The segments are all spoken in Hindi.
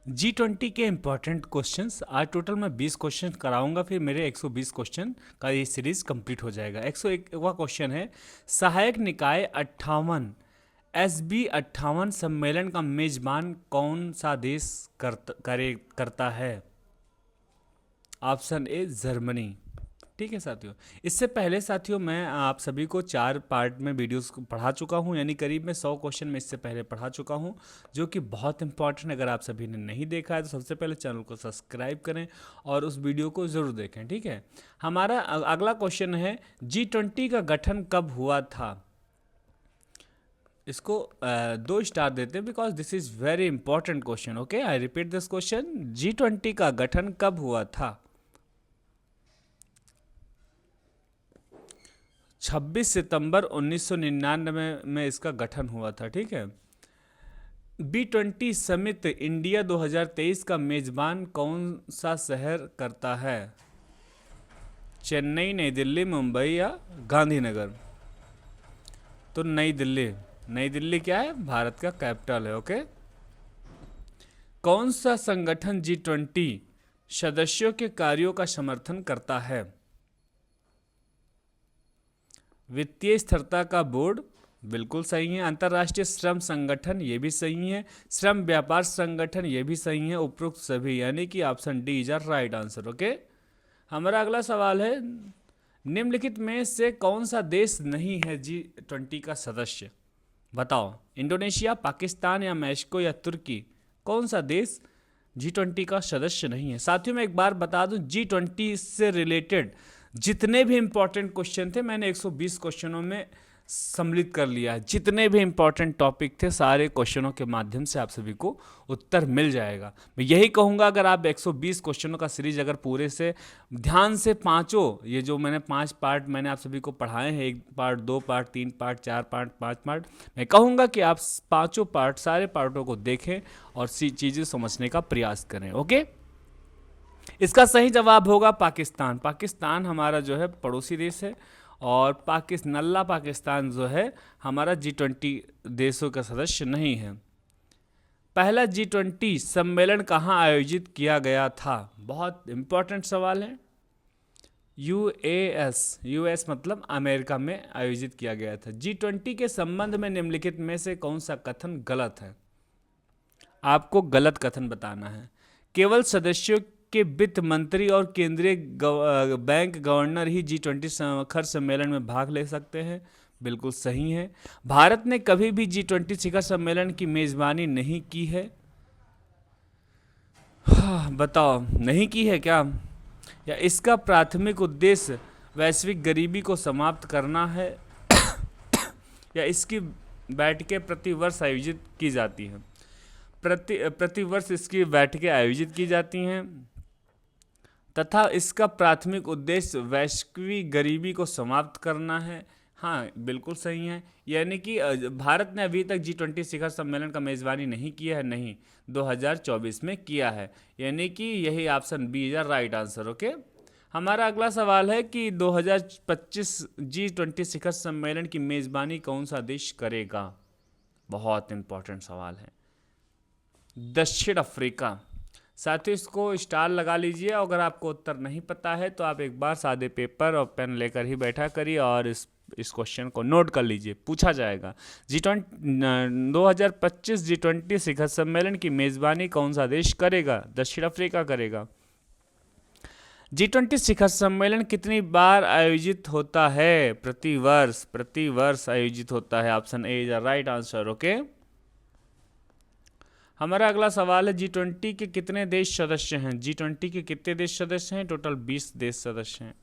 G20 के इम्पोर्टेंट क्वेश्चंस आज टोटल मैं 20 क्वेश्चन कराऊंगा, फिर मेरे 120 क्वेश्चन का ये सीरीज कंप्लीट हो जाएगा। 101वां क्वेश्चन है, सहायक निकाय 58 SB 58 सम्मेलन का मेजबान कौन सा देश करता है? Option A Germany. ठीक है साथियों, इससे पहले साथियों मैं आप सभी को 4 पार्ट में वीडियोस को पढ़ा चुका हूं, यानी करीब में 100 क्वेश्चन में इससे पहले पढ़ा चुका हूं, जो कि बहुत इंपॉर्टेंट। अगर आप सभी ने नहीं देखा है तो सबसे पहले चैनल को सब्सक्राइब करें और उस वीडियो को ज़रूर देखें। ठीक है, हमारा अगला क्वेश्चन है, G20 का गठन कब हुआ था? इसको 2 स्टार देते हैं because this is very important question. Okay, I repeat this question, G20 का गठन कब हुआ था? 26 सितंबर 1999 में इसका गठन हुआ था। ठीक है, B20 समिट इंडिया 2023 का मेजबान कौन सा शहर करता है? चेन्नई, नई दिल्ली, मुंबई या गांधीनगर? तो नई दिल्ली। नई दिल्ली क्या है? भारत का कैपिटल है। ओके, कौन सा संगठन G20 सदस्यों के कार्यों का समर्थन करता है? वित्तीय स्थिरता का बोर्ड, बिल्कुल सही है। अंतर्राष्ट्रीय श्रम संगठन, ये भी सही है। श्रम व्यापार संगठन, ये भी सही है। उपरोक्त सभी, यानी कि option D is are right answer. Okay, हमारा अगला सवाल है, निम्नलिखित में से कौन सा देश नहीं है G20 का सदस्य? बताओ, इंडोनेशिया, पाकिस्तान या मैक्सिको या तुर्की? कौन सा देश G20 का सदस्य नहीं है? साथियों मैं एक बार बता दूं, G20 से रिलेटेड जितने भी इंपॉर्टेंट क्वेश्चन थे मैंने 120 क्वेश्चनों में सम्मिलित कर लिया है। जितने भी इंपॉर्टेंट टॉपिक थे सारे क्वेश्चनों के माध्यम से आप सभी को उत्तर मिल जाएगा। मैं यही कहूँगा, अगर आप 120 क्वेश्चनों का सीरीज अगर पूरे से ध्यान से पाँचों, ये जो मैंने 5 पार्ट मैंने आप सभी को पढ़ाए हैं, 1 part, 2 part, 3 part, 4 part, 5 part, मैं कहूँगा कि आप पाँचों पार्ट, सारे पार्टों को देखें और चीज़ें समझने का प्रयास करें। ओके, इसका सही जवाब होगा पाकिस्तान। पाकिस्तान हमारा जो है पड़ोसी देश है और नल्ला पाकिस्तान जो है हमारा G20 देशों का सदस्य नहीं है। पहला G20 सम्मेलन कहाँ आयोजित किया गया था? बहुत इंपॉर्टेंट सवाल है। यूएस मतलब अमेरिका में आयोजित किया गया था। G20 के संबंध में निम्नलिखित में से कौन सा कथन गलत है? आपको गलत कथन बताना है। केवल सदस्यों के वित्त मंत्री और केंद्रीय बैंक गवर्नर ही G20 शिखर सम्मेलन में भाग ले सकते हैं, बिल्कुल सही है। भारत ने कभी भी G20 शिखर सम्मेलन की मेजबानी नहीं की है। बताओ, नहीं की है क्या? या इसका प्राथमिक उद्देश्य वैश्विक गरीबी को समाप्त करना है या इसकी बैठकें प्रतिवर्ष आयोजित की जाती हैं? प्रतिवर्ष इसकी बैठकें आयोजित की जाती हैं तथा इसका प्राथमिक उद्देश्य वैश्विक गरीबी को समाप्त करना है। हाँ, बिल्कुल सही है। यानी कि भारत ने अभी तक G20 शिखर सम्मेलन का मेज़बानी नहीं किया है, नहीं 2024 में किया है, यानी कि यही option B is right answer. Okay, हमारा अगला सवाल है कि 2025 G20 शिखर सम्मेलन की मेज़बानी कौन सा देश करेगा? बहुत इंपॉर्टेंट सवाल है। दक्षिण अफ्रीका। साथियों इसको स्टार लगा लीजिए। अगर आपको उत्तर नहीं पता है तो आप एक बार सादे पेपर और पेन लेकर ही बैठा करिए और इस क्वेश्चन को नोट कर लीजिए, पूछा जाएगा। G20 2025 G20 शिखर सम्मेलन की मेज़बानी कौन सा देश करेगा? दक्षिण अफ्रीका करेगा। G20 शिखर सम्मेलन कितनी बार आयोजित होता है? प्रतिवर्ष आयोजित होता है। Option A is the right answer. Okay, हमारा अगला सवाल है, G20 के कितने देश सदस्य हैं? G20 के कितने देश सदस्य हैं? टोटल 20 देश सदस्य हैं।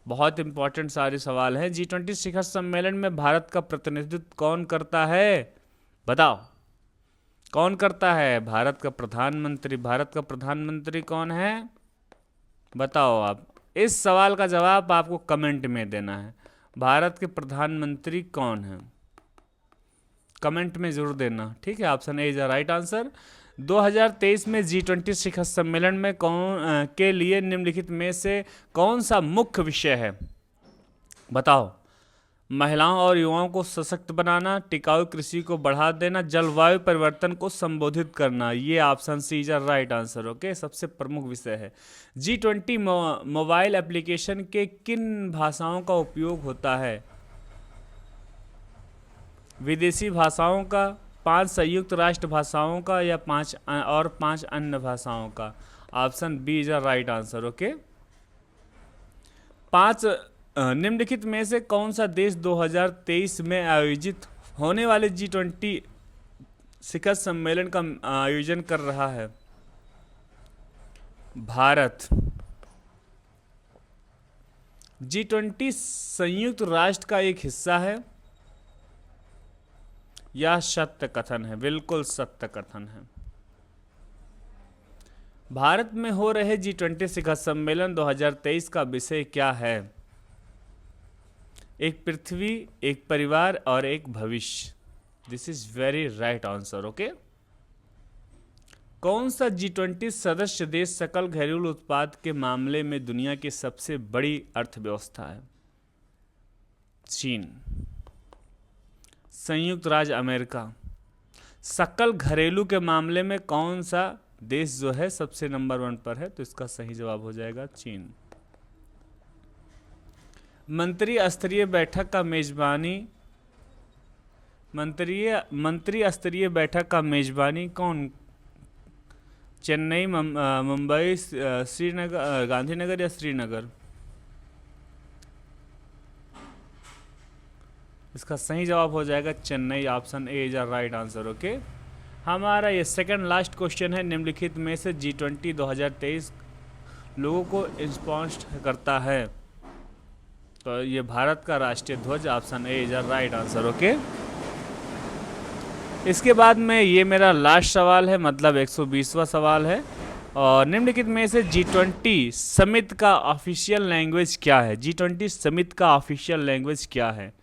बहुत इंपॉर्टेंट सारे सवाल हैं। G20 शिखर सम्मेलन में भारत का प्रतिनिधित्व कौन करता है? बताओ, कौन करता है? भारत का प्रधानमंत्री। भारत का प्रधानमंत्री कौन है? बताओ आप। इस सवाल का जवाब आपको कमेंट में देना है। भारत के प्रधानमंत्री कौन है? कमेंट में जरूर देना। ठीक है, option A is the right answer. 2023 में G20 शिखर सम्मेलन में के लिए निम्नलिखित में से कौन सा मुख्य विषय है? बताओ। महिलाओं और युवाओं को सशक्त बनाना, टिकाऊ कृषि को बढ़ा देना, जलवायु परिवर्तन को संबोधित करना। ये option C is right answer. Okay, सबसे प्रमुख विषय है। G20 मोबाइल एप्लीकेशन के किन भाषाओं का उपयोग होता है? विदेशी भाषाओं का, 5 संयुक्त राष्ट्र भाषाओं का, या 5 अन्य भाषाओं का। Option B is right answer. Okay, 5 निम्नलिखित में से कौन सा देश 2023 में आयोजित होने वाले G20 शिखर सम्मेलन का आयोजन कर रहा है? भारत। G20 संयुक्त राष्ट्र का एक हिस्सा है? यह सत्य कथन है, बिल्कुल सत्य कथन है। भारत में हो रहे G20 शिखर सम्मेलन 2023 का विषय क्या है? एक पृथ्वी, एक परिवार और एक भविष्य। This is very right answer. Okay, कौन सा G20 सदस्य देश सकल घरेलू उत्पाद के मामले में दुनिया की सबसे बड़ी अर्थव्यवस्था है? चीन। संयुक्त राज्य अमेरिका। सकल घरेलू के मामले में कौन सा देश जो है सबसे नंबर 1 पर है? तो इसका सही जवाब हो जाएगा चीन। मंत्री स्तरीय बैठक का मेजबानी कौन? चेन्नई, मुंबई, श्रीनगर, गांधीनगर या श्रीनगर? इसका सही जवाब हो जाएगा Chennai. Option A is right answer. Okay, हमारा ये सेकंड लास्ट क्वेश्चन है। निम्नलिखित में से G20 2023 लोगों को स्पॉन्सर करता है? तो ये भारत का राष्ट्रीय ध्वज। Option A is right answer. Okay, इसके बाद में ये मेरा लास्ट सवाल है, मतलब 120वां सवाल है। और निम्नलिखित में से G20 समिट का ऑफिशियल लैंग्वेज क्या है? G20 समिट का ऑफिशियल लैंग्वेज क्या है?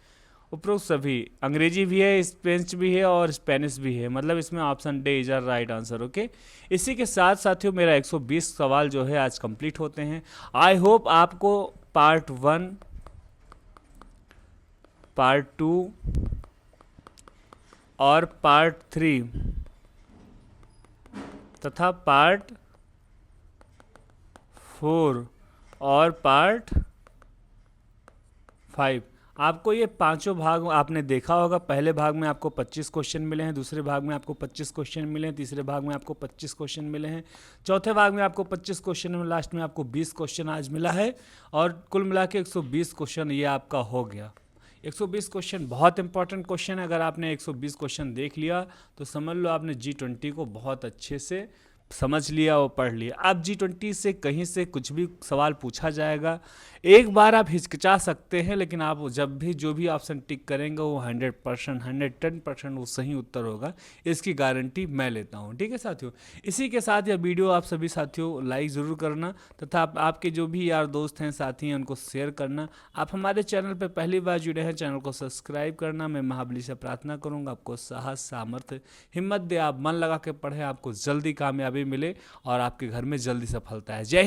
उपरोक्त सभी, अंग्रेजी भी है, स्पेनिश भी है और स्पेनिश भी है, मतलब इसमें option D is right answer. Okay, इसी के साथ साथियों मेरा 120 सवाल जो है आज कंप्लीट होते हैं। आई होप आपको पार्ट 1, पार्ट 2 और पार्ट 3 तथा पार्ट 4 और पार्ट 5, आपको ये पांचों भाग आपने देखा होगा। पहले भाग में आपको 25 क्वेश्चन मिले हैं, दूसरे भाग में आपको 25 क्वेश्चन मिले हैं, तीसरे भाग में आपको 25 क्वेश्चन मिले हैं, चौथे भाग में आपको 25 क्वेश्चन में लास्ट में आपको 20 क्वेश्चन आज मिला है, और कुल मिला के 120 क्वेश्चन ये आपका हो गया। 120 क्वेश्चन बहुत इंपॉर्टेंट क्वेश्चन है। अगर आपने 120 क्वेश्चन देख लिया तो समझ लो आपने G20 को बहुत अच्छे से समझ लिया और पढ़ लिया। अब G20 से कहीं से कुछ भी सवाल पूछा जाएगा, एक बार आप हिचकिचा सकते हैं, लेकिन आप जब भी जो भी ऑप्शन टिक करेंगे वो 100%, 110% वो सही उत्तर होगा, इसकी गारंटी मैं लेता हूँ। ठीक है साथियों, इसी के साथ यह वीडियो आप सभी साथियों लाइक ज़रूर करना, तथा आपके जो भी यार दोस्त हैं, साथी हैं, उनको शेयर करना। आप हमारे चैनल पर पहली बार जुड़े हैं, चैनल को सब्सक्राइब करना। मैं महाबली से प्रार्थना करूँगा आपको साहस, सामर्थ्य, हिम्मत दे, आप मन लगा के पढ़ें, आपको जल्दी कामयाबी मिले और आपके घर में जल्दी सफलता है। जय